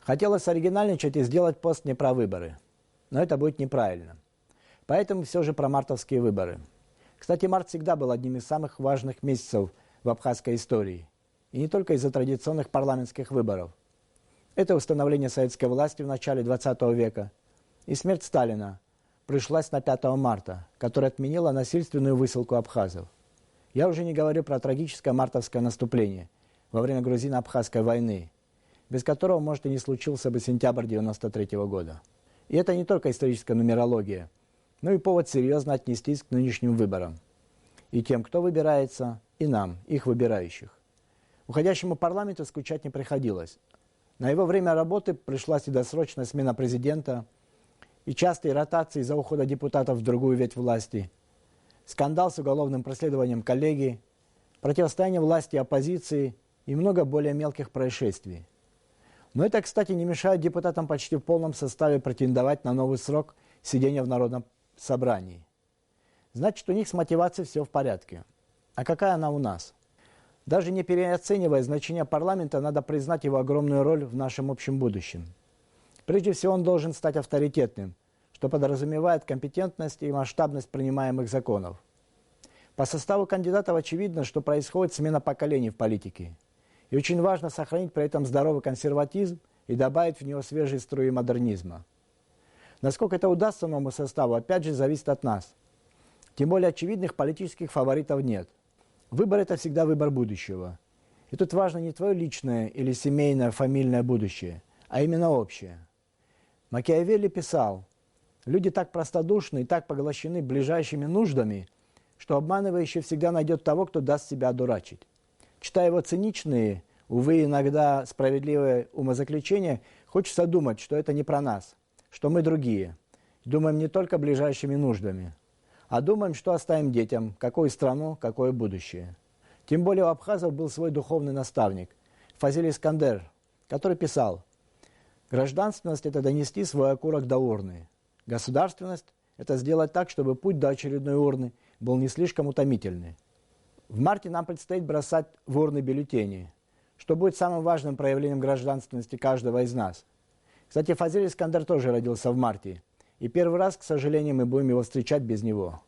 Хотелось оригинальничать и сделать пост не про выборы. Но это будет неправильно. Поэтому все же про мартовские выборы. Кстати, март всегда был одним из самых важных месяцев в абхазской истории. И не только из-за традиционных парламентских выборов. Это установление советской власти в начале 20 века и смерть Сталина пришлась на 5 марта, которая отменила насильственную высылку абхазов. Я уже не говорю про трагическое мартовское наступление во время грузино-абхазской войны, без которого, может, и не случился бы сентябрь 1993 года. И это не только историческая нумерология, но и повод серьезно отнестись к нынешним выборам. И тем, кто выбирается, и нам, их выбирающих. Уходящему парламенту скучать не приходилось. На его время работы пришлась и досрочная смена президента, и частые ротации из-за ухода депутатов в другую ветвь власти, скандал с уголовным преследованием коллеги, противостояние власти и оппозиции и много более мелких происшествий. Но это, кстати, не мешает депутатам почти в полном составе претендовать на новый срок сидения в Народном собрании. Значит, у них с мотивацией все в порядке. А какая она у нас? Даже не переоценивая значение парламента, надо признать его огромную роль в нашем общем будущем. Прежде всего, он должен стать авторитетным, что подразумевает компетентность и масштабность принимаемых законов. По составу кандидатов очевидно, что происходит смена поколений в политике. И очень важно сохранить при этом здоровый консерватизм и добавить в него свежие струи модернизма. Насколько это удастся новому составу, опять же, зависит от нас. Тем более очевидных политических фаворитов нет. Выбор – это всегда выбор будущего. И тут важно не твое личное или семейное, фамильное будущее, а именно общее. Макиавелли писал: «Люди так простодушны и так поглощены ближайшими нуждами, что обманывающий всегда найдет того, кто даст себя одурачить». Читая его циничные, увы, иногда справедливые умозаключения, хочется думать, что это не про нас, что мы другие. Думаем не только ближайшими нуждами, а думаем, что оставим детям, какую страну, какое будущее. Тем более у абхазов был свой духовный наставник, Фазиль Искандер, который писал: «Гражданственность – это донести свой окурок до урны. Государственность – это сделать так, чтобы путь до очередной урны был не слишком утомительный. В марте нам предстоит бросать в урны бюллетени, что будет самым важным проявлением гражданственности каждого из нас. Кстати, Фазиль Искандер тоже родился в марте, и первый раз, к сожалению, мы будем его встречать без него».